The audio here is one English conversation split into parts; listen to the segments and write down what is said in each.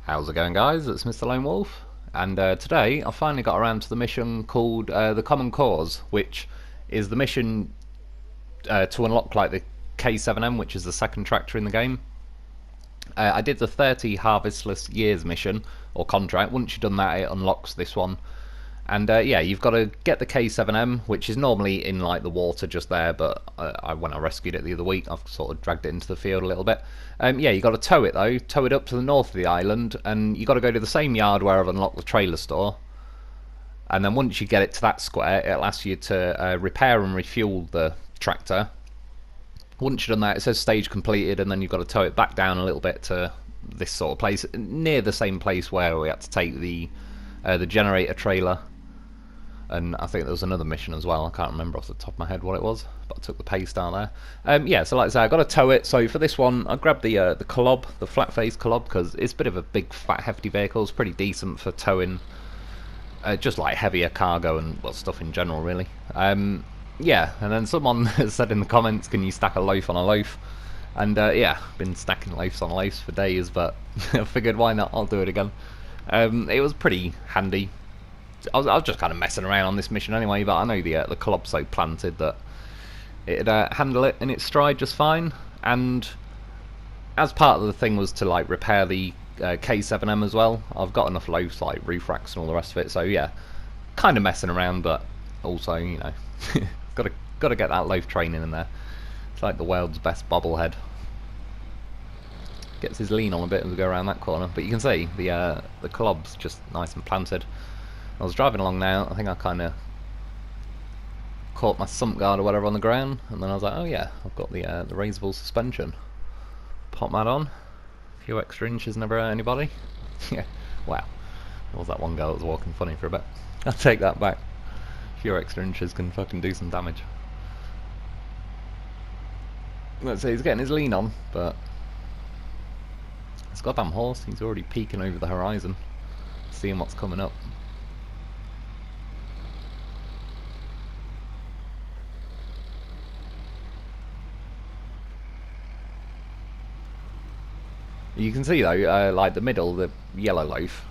How's it going, guys? It's Mr. Lo4f, and today I finally got around to the mission called the Common Cause, which is the mission to unlock like the K-7M, which is the second tractor in the game. I did the 30 harvestless years mission or contract. Once you've done that, it unlocks this one. And yeah, you've got to get the K-7M, which is normally in like the water just there, but when I rescued it the other week, I've sort of dragged it into the field a little bit. Yeah, you've got to tow it though, tow it up to the north of the island, and you've got to go to the same yard where I've unlocked the trailer store. And then once you get it to that square, it'll ask you to repair and refuel the tractor. Once you've done that, it says stage completed, and then you've got to tow it back down a little bit to this sort of place, near the same place where we had to take the generator trailer. And I think there was another mission as well. I can't remember off the top of my head what it was, but I took the pay star there. Yeah, so like I say, I got to tow it. So for this one, I grabbed the Kolob, the flat face Kolob, because it's a bit of a big, fat, hefty vehicle. It's pretty decent for towing, just like heavier cargo and well stuff in general, really. Yeah, and then someone said in the comments, "Can you stack a loaf on a loaf?" And yeah, I've been stacking loaves on loaves for days, but I figured why not? I'll do it again. It was pretty handy. I was just kind of messing around on this mission anyway, but I know the Kolob's so planted that it'd handle it in its stride just fine. And as part of the thing was to like repair the K-7M as well. I've got enough loaves like roof racks and all the rest of it, so yeah, kind of messing around, but also you know, got to get that loaf training in there. It's like the world's best bobblehead. Gets his lean on a bit as we go around that corner, but you can see the Kolob's just nice and planted. I was driving along now, I think I kind of caught my sump guard or whatever on the ground, and then I was like, oh yeah, I've got the raisable suspension. Pop that on. A few extra inches never hurt anybody. Yeah, wow. There was that one girl that was walking funny for a bit. I'll take that back. A few extra inches can fucking do some damage. Let's say he's getting his lean on, but this goddamn horse, he's already peeking over the horizon, seeing what's coming up. You can see though, like the middle, the yellow loaf,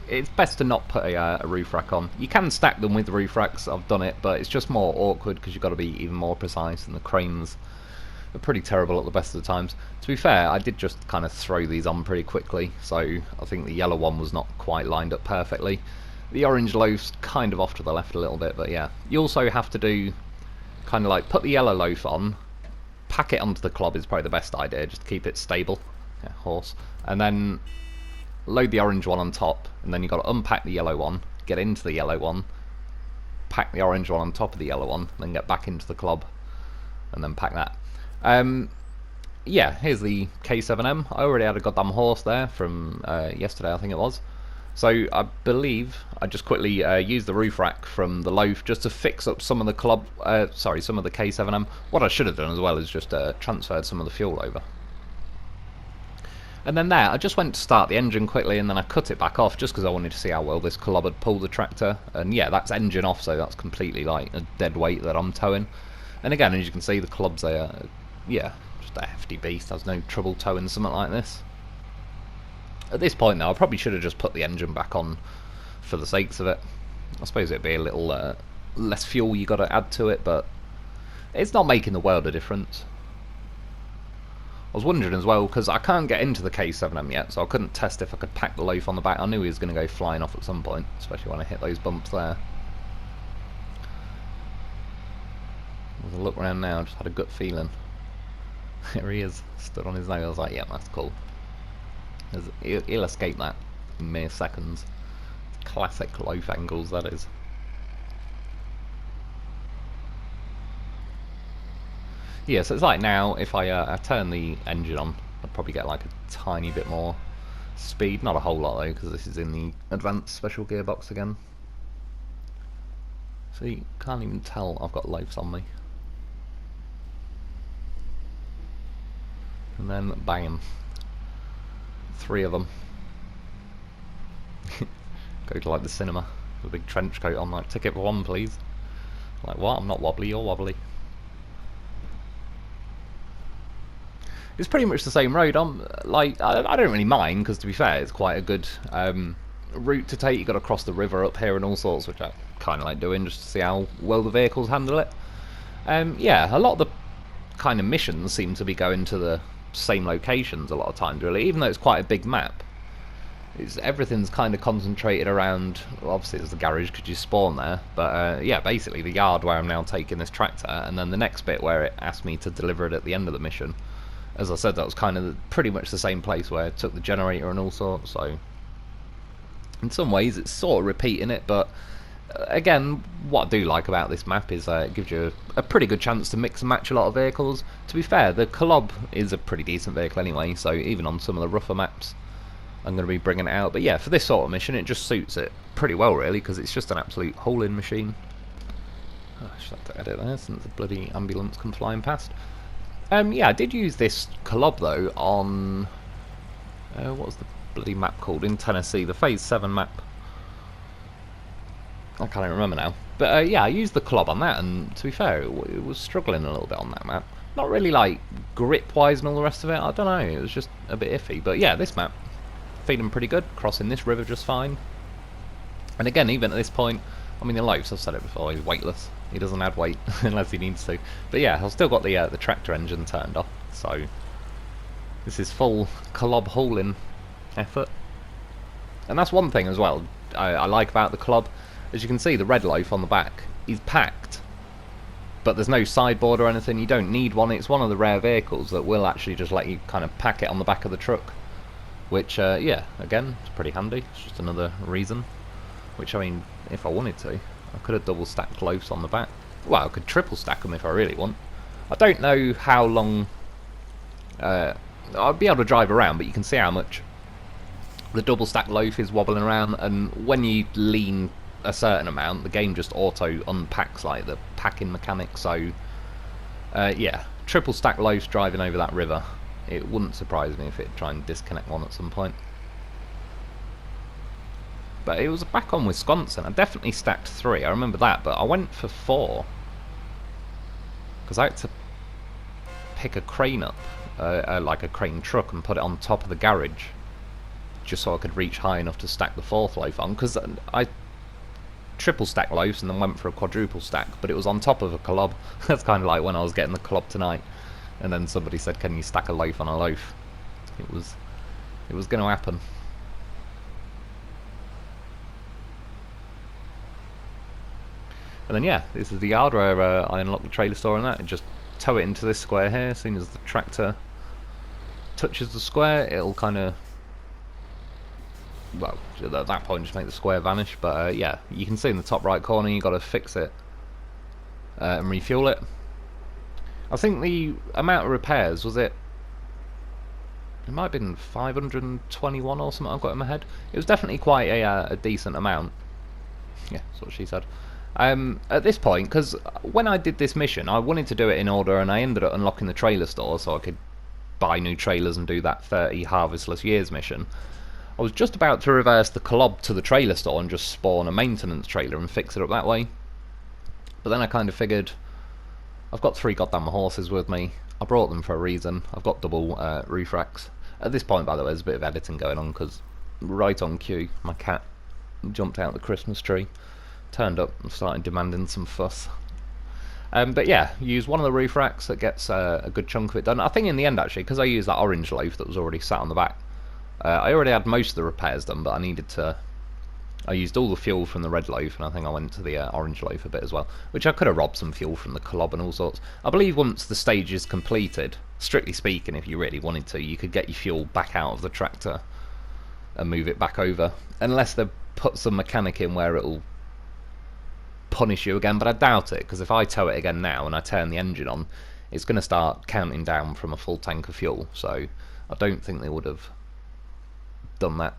it's best to not put a roof rack on. You can stack them with roof racks, I've done it, but it's just more awkward because you've got to be even more precise, and the cranes are pretty terrible at the best of the times. To be fair, I did just kind of throw these on pretty quickly, so I think the yellow one was not quite lined up perfectly. The orange loaf's kind of off to the left a little bit, but yeah. You also have to do, kind of like, put the yellow loaf on, pack it onto the Kolob is probably the best idea, just to keep it stable. Yeah, horse. And then load the orange one on top, and then you've got to unpack the yellow one, get into the yellow one, pack the orange one on top of the yellow one, then get back into the Kolob, and then pack that. Yeah, here's the K-7M. I already had a goddamn horse there from yesterday, I think it was. So I believe I just quickly used the roof rack from the loaf just to fix up some of the Kolob, sorry, some of the K-7M. What I should have done as well is just transferred some of the fuel over. And then there, I just went to start the engine quickly, and then I cut it back off just because I wanted to see how well this Kolob had pulled the tractor. And yeah, that's engine off, so that's completely like a dead weight that I'm towing. And again, as you can see, the Kolob's yeah, just a hefty beast. There's no trouble towing something like this. At this point though, I probably should have just put the engine back on for the sakes of it. I suppose it'd be a little less fuel you got to add to it, but it's not making the world of difference. I was wondering as well, because I can't get into the K-7M yet, so I couldn't test if I could pack the loaf on the back. I knew he was going to go flying off at some point, especially when I hit those bumps there. There's a look around now, just had a gut feeling. There he is, stood on his nose. I was like, yeah, that's cool. He'll escape that in mere seconds. Classic loaf angles, that is. Yeah, so it's like now, if I turn the engine on, I'd probably get like a tiny bit more speed. Not a whole lot though, because this is in the advanced special gearbox again. So you can't even tell I've got loafs on me. And then bang, 3 of them. Go to like the cinema with a big trench coat on, like, ticket for 1 please. Like, what? I'm not wobbly, you're wobbly. it's pretty much the same road. I don't really mind because to be fair, it's quite a good route to take. You got to cross the river up here and all sorts, which I kind of like doing just to see how well the vehicles handle it. Yeah, a lot of the kind of missions seem to be going to the same locations a lot of times, really, even though it's quite a big map. Everything's kind of concentrated around, well, obviously there's the garage because you spawn there, but yeah, basically the yard where I'm now taking this tractor, and then the next bit where it asked me to deliver it at the end of the mission. As I said, that was kind of pretty much the same place where I took the generator and all sorts, so in some ways it's sort of repeating it, but again, what I do like about this map is it gives you a pretty good chance to mix and match a lot of vehicles. To be fair, the Kolob is a pretty decent vehicle anyway, so even on some of the rougher maps I'm going to be bringing it out. But yeah, for this sort of mission it just suits it pretty well really, because it's just an absolute hauling machine. Oh, I should have to edit there since the bloody ambulance come flying past. Yeah, I did use this Kolob though on what was the bloody map called in Tennessee, the Phase 7 map. I can't even remember now. But yeah, I used the Kolob on that, and to be fair, it was struggling a little bit on that map. Not really like grip-wise and all the rest of it, I don't know, it was just a bit iffy. But yeah, this map, feeling pretty good, crossing this river just fine. And again, even at this point, I mean, the Lo4f, I've said it before, he's weightless. He doesn't add weight unless he needs to. But yeah, I've still got the tractor engine turned off, so this is full Kolob hauling effort. And that's one thing as well I like about the Kolob. As you can see, the red Lo4f on the back is packed, but there's no sideboard or anything. You don't need one. It's one of the rare vehicles that will actually just let you kind of pack it on the back of the truck, which yeah, again, it's pretty handy. It's just another reason. Which, I mean, if I wanted to, I could have double stacked Lo4fs on the back. Well, I could triple stack them if I really want. I don't know how long I'll be able to drive around, but you can see how much the double stack Lo4f is wobbling around, and when you lean a certain amount, the game just auto unpacks like the packing mechanic. So yeah, triple stack Lo4fs driving over that river, it wouldn't surprise me if it try and disconnect one at some point. But it was back on Wisconsin. I definitely stacked 3, I remember that, but I went for 4 because I had to pick a crane up, like a crane truck, and put it on top of the garage just so I could reach high enough to stack the 4th Lo4f on, because I triple stack Lo4fs and then went for a quadruple stack, but it was on top of a Kolob. That's kind of like when I was getting the Kolob tonight, and then somebody said, can you stack a Lo4f on a Lo4f? It was going to happen. And then yeah, this is the yard where I unlock the trailer store and that, and just tow it into this square here. As soon as the tractor touches the square, it'll kind of, well, at that point just make the square vanish. But yeah, you can see in the top right corner you got to fix it and refuel it. I think the amount of repairs, was it might have been 521 or something I've got in my head. It was definitely quite a decent amount. Yeah, that's what she said. At this point, because when I did this mission I wanted to do it in order, and I ended up unlocking the trailer store so I could buy new trailers and do that 30 harvestless years mission. I was just about to reverse the Kolob to the trailer store and just spawn a maintenance trailer and fix it up that way, but then I kind of figured, I've got 3 goddamn horses with me, I brought them for a reason, I've got double roof racks. At this point, by the way, there's a bit of editing going on because right on cue my cat jumped out the Christmas tree, turned up and started demanding some fuss. But yeah, use one of the roof racks, that gets a good chunk of it done. I think in the end actually, because I used that orange Lo4f that was already sat on the back, I already had most of the repairs done, but I used all the fuel from the red Lo4f, and I think I went to the orange Lo4f a bit as well, which I could have robbed some fuel from the Kolob and all sorts. I believe once the stage is completed, strictly speaking, if you really wanted to, you could get your fuel back out of the tractor and move it back over, unless they put some mechanic in where it'll punish you again, but I doubt it, because if I tow it again now and I turn the engine on, it's going to start counting down from a full tank of fuel, so I don't think they would have done that.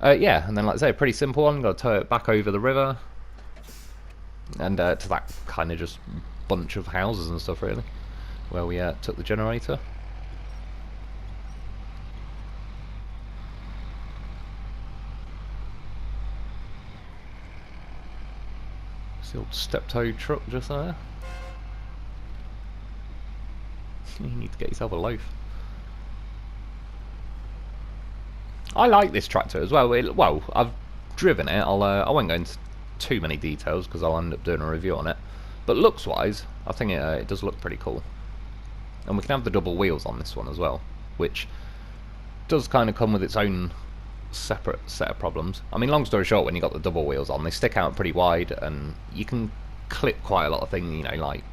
Yeah, and then like I say, pretty simple one, got to tow it back over the river, and to that kind of just bunch of houses and stuff really, where we took the generator. It's the old step-tow truck just there. You need to get yourself a loaf. I like this tractor as well. Well, I've driven it. I won't go into too many details because I'll end up doing a review on it. But looks-wise, I think it does look pretty cool. And we can have the double wheels on this one as well, which does kind of come with its own separate set of problems. I mean, long story short, when you got the double wheels on, they stick out pretty wide, and you can clip quite a lot of things, you know, like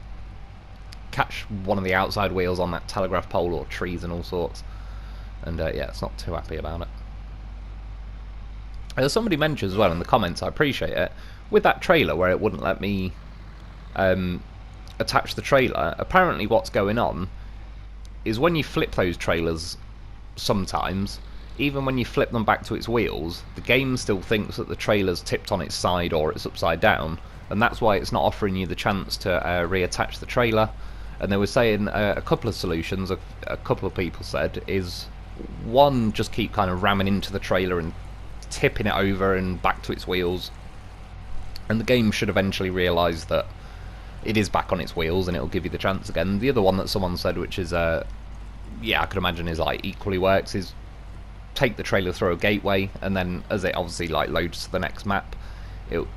catch one of the outside wheels on that telegraph pole or trees and all sorts. And yeah, it's not too happy about it. As somebody mentioned as well in the comments, I appreciate it, with that trailer where it wouldn't let me attach the trailer, apparently what's going on is when you flip those trailers sometimes, even when you flip them back to its wheels, the game still thinks that the trailer's tipped on its side or it's upside down, and that's why it's not offering you the chance to reattach the trailer. And they were saying a couple of solutions, a couple of people said, is one, just keep kind of ramming into the trailer and tipping it over and back to its wheels, and the game should eventually realise that it is back on its wheels and it'll give you the chance again. The other one that someone said, which is yeah, I could imagine is like equally works, is take the trailer through a gateway, and then as it obviously like loads to the next map, it'll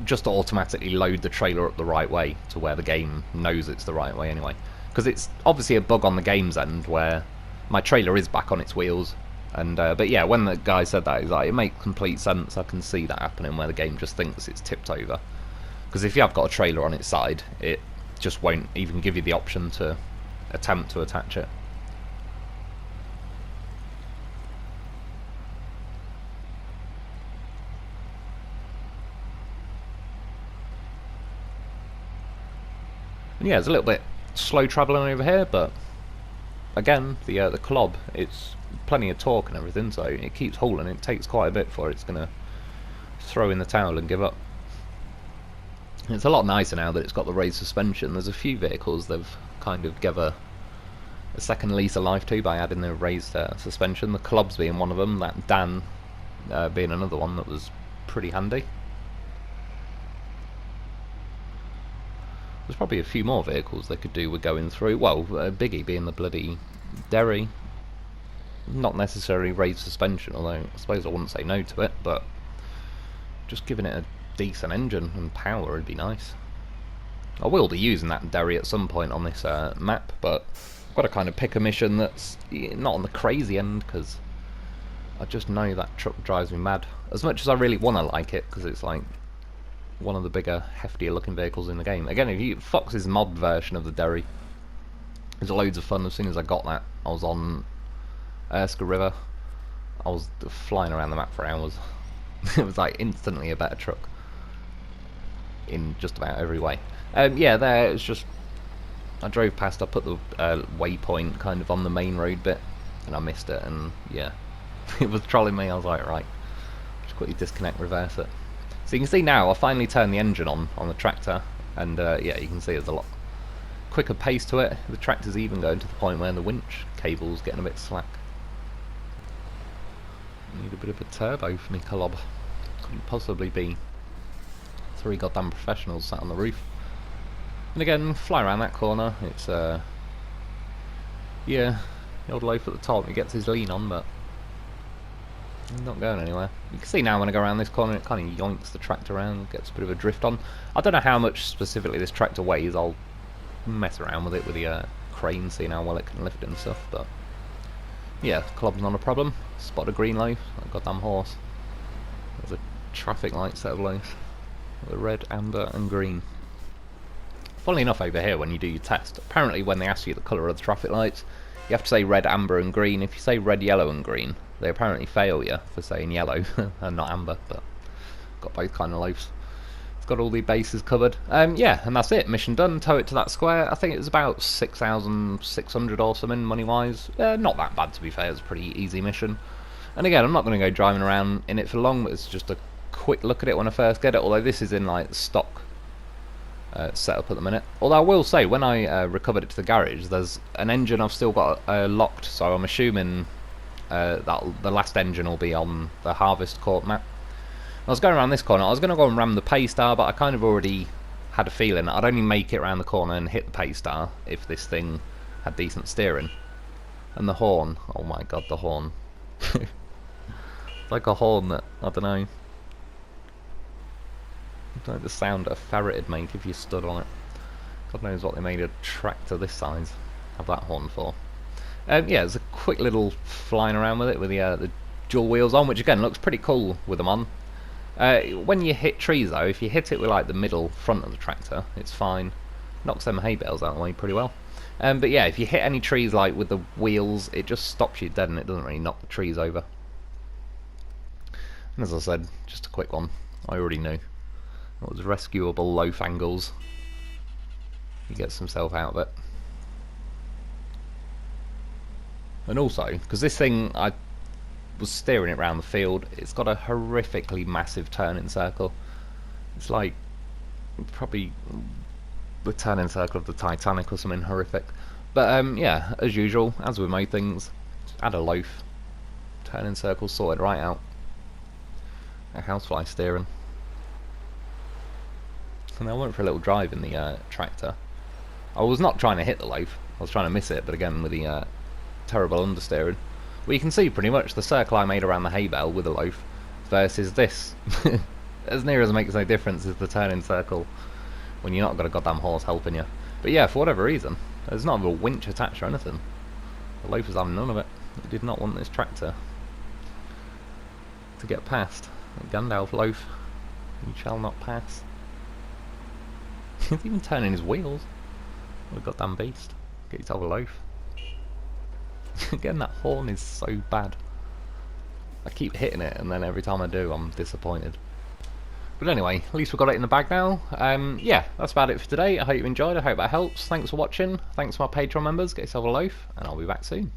just automatically load the trailer up the right way to where the game knows it's the right way anyway. Because it's obviously a bug on the game's end where my trailer is back on its wheels, and but yeah, when the guy said that, he's like, it makes complete sense. I can see that happening where the game just thinks it's tipped over. Because if you have got a trailer on its side, it just won't even give you the option to attempt to attach it. And yeah, it's a little bit slow travelling over here, but again, the Kolob, it's plenty of torque and everything, so it keeps hauling. It takes quite a bit before it's going to throw in the towel and give up. It's a lot nicer now that it's got the raised suspension. There's a few vehicles they've kind of give a second lease of life to by adding the raised suspension. The Kolob's being one of them, that Dan being another one that was pretty handy. There's probably a few more vehicles they could do with going through. Well, Biggie being the bloody Derry. Not necessarily raised suspension, although I suppose I wouldn't say no to it, but just giving it a decent engine and power would be nice. I will be using that Derry at some point on this map, but I've got to kind of pick a mission that's not on the crazy end, because I just know that truck drives me mad. As much as I really want to like it, because it's like one of the bigger, heftier looking vehicles in the game. Again, if you Fox's mod version of the Derry is loads of fun. As soon as I got that, I was on Erskine River. I was flying around the map for hours. It was like instantly a better truck in just about every way. Yeah, there it's just I drove past. I put the waypoint kind of on the main road bit, and I missed it. And yeah, it was trolling me. I was like, right, just quickly disconnect, reverse it. So you can see now I finally turned the engine on the tractor, and yeah, you can see there's a lot quicker pace to it. The tractor's even going to the point where the winch cable's getting a bit slack. Need a bit of a turbo for me, Kolob. Couldn't possibly be 3 goddamn professionals sat on the roof. And again, fly around that corner. It's yeah, the old loaf at the top. He gets his lean on, but he's not going anywhere. You can see now when I go around this corner, it kind of yoinks the tractor around, gets a bit of a drift on. I don't know how much specifically this tractor weighs. I'll mess around with it with the crane, seeing how well it can lift and stuff. But yeah, Kolob's not a problem. Spot a green loaf, that goddamn horse. There's a traffic light set of loaves. The red, amber and green. Funnily enough, over here when you do your test, apparently when they ask you the colour of the traffic lights, you have to say red, amber and green. If you say red, yellow and green, they apparently fail you for saying yellow and not amber, but got both kind of loaves. It's got all the bases covered. Yeah, and that's it. Mission done. Tow it to that square. I think it was about 6,600 or something money-wise. Not that bad, to be fair. It's a pretty easy mission. And again, I'm not going to go driving around in it for long, but it's just a quick look at it when I first get it, although this is in like stock setup at the minute. Although I will say, when I recovered it to the garage, there's an engine I've still got locked, so I'm assuming that the last engine will be on the Harvest Court map. I was going around this corner. I was going to go and ram the pay star, but I kind of already had a feeling I'd only make it around the corner and hit the pay star if this thing had decent steering. And the horn, oh my god, the horn. It's like a horn that, I don't know, it's like the sound a ferret would make if you stood on it. God knows what they made a tractor this size have that horn for. Yeah, it's a quick little flying around with it with the dual wheels on, which again looks pretty cool with them on. When you hit trees though, if you hit it with like the middle front of the tractor, it's fine. Knocks them hay bales out of the way pretty well. But yeah, if you hit any trees like with the wheels, it just stops you dead and it doesn't really knock the trees over. And as I said, just a quick one. I already knew. It was rescuable loaf angles. He gets himself out of it. And also, because this thing, I was steering it around the field, it's got a horrifically massive turning circle. It's like probably the turning circle of the Titanic or something horrific. But yeah, as usual, as with most things, just add a loaf. Turning circle sorted right out. A housefly steering. And I went for a little drive in the tractor. I was not trying to hit the loaf, I was trying to miss it, but again with the terrible understeering. Well, you can see pretty much the circle I made around the hay bale with the loaf versus this. As near as it makes no difference is the turning circle when you're not got a goddamn horse helping you. But yeah, for whatever reason, there's not even a winch attached or anything. The loaf was having none of it. It did not want this tractor to get past. Gandalf loaf, you shall not pass. He's even turning his wheels. What a goddamn beast. Get yourself a loaf. Again, that horn is so bad. I keep hitting it and then every time I do I'm disappointed. But anyway, at least we've got it in the bag now. Yeah, that's about it for today. I hope you enjoyed, I hope that helps. Thanks for watching, thanks to my Patreon members, get yourself a loaf, and I'll be back soon.